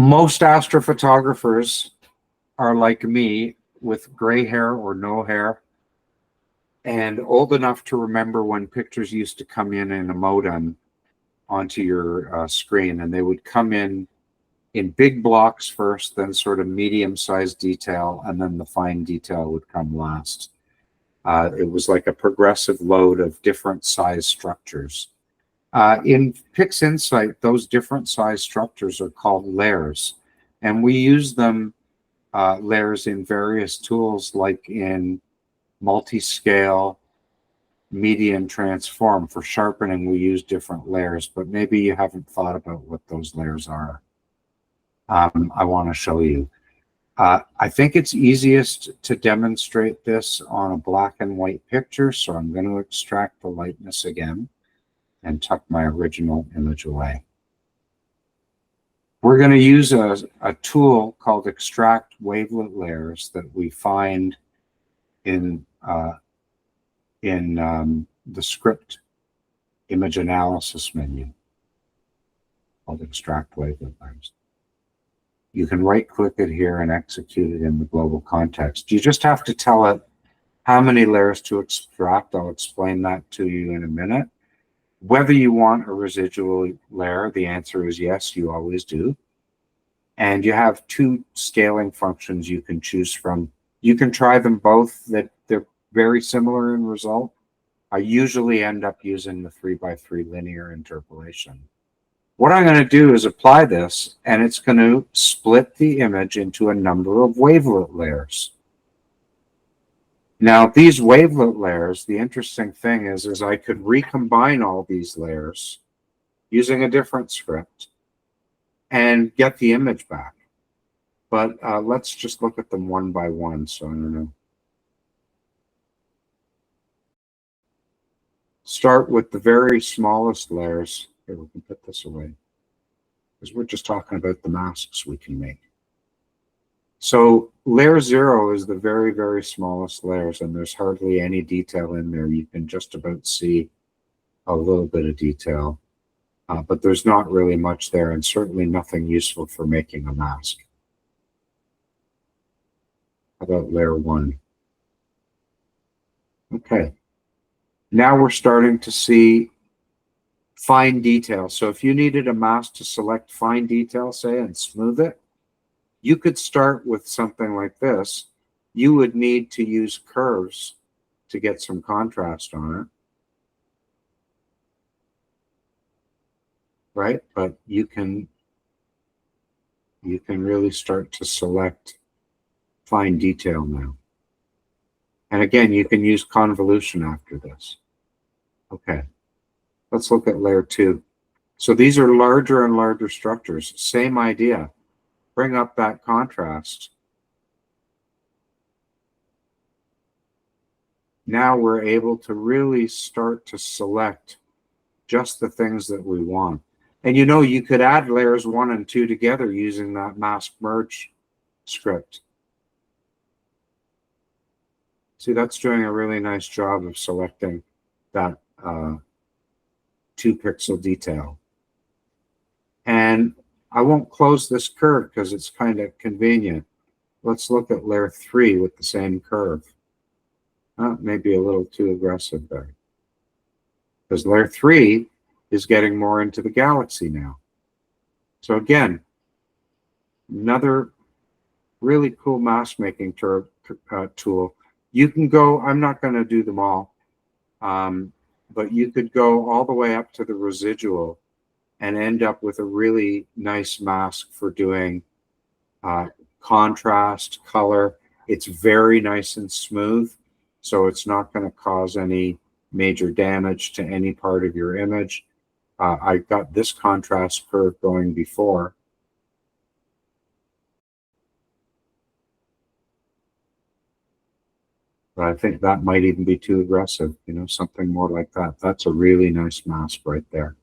Most astrophotographers are like me, with gray hair or no hair, and old enough to remember when pictures used to come in a modem onto your screen, and they would come in big blocks first, then sort of medium-sized detail, and then the fine detail would come last. It was like a progressive load of different size structures. In PixInsight, those different size structures are called layers, and we use them, layers, in various tools, like in multi-scale, median, transform. For sharpening, we use different layers, but maybe you haven't thought about what those layers are. I want to show you. I think it's easiest to demonstrate this on a black and white picture, so I'm going to extract the lightness again and tuck my original image away. We're going to use a tool called ExtractWaveletLayers that we find in the script image analysis menu called ExtractWaveletLayers. You can right-click it here and execute it in the global context. You just have to tell it how many layers to extract. I'll explain that to you in a minute. Whether you want a residual layer, the answer is yes, you always do. And you have two scaling functions you can choose from. You can try them both, that they're very similar in result. I usually end up using the 3x3 linear interpolation. What I'm going to do is apply this, and it's going to split the image into a number of wavelet layers. Now, these wavelet layers, the interesting thing is I could recombine all these layers using a different script and get the image back. But let's just look at them one by one. So I don't know. Start with the very smallest layers. Here, we can put this away, because we're just talking about the masks we can make. So layer 0 is the very, very smallest layers, and there's hardly any detail in there. You can just about see a little bit of detail, but there's not really much there, and certainly nothing useful for making a mask. How about layer 1? Okay. Now we're starting to see fine detail. So if you needed a mask to select fine detail, say, and smooth it, you could start with something like this. You would need to use curves to get some contrast on it, right? But you can really start to select fine detail now. And again, you can use convolution after this. Okay. Let's look at layer 2. So these are larger and larger structures. Same idea. Bring up that contrast. Now we're able to really start to select just the things that we want. And you know, you could add layers 1 and 2 together using that mask merge script. See, that's doing a really nice job of selecting that 2-pixel detail. And I won't close this curve because it's kind of convenient. Let's look at layer 3 with the same curve. Maybe a little too aggressive there, because layer 3 is getting more into the galaxy now. So again, another really cool mask making tool. You can go, I'm not going to do them all, but you could go all the way up to the residual and end up with a really nice mask for doing contrast, color. It's very nice and smooth, so it's not going to cause any major damage to any part of your image. I got this contrast curve going before. But I think that might even be too aggressive, you know, something more like that. That's a really nice mask right there.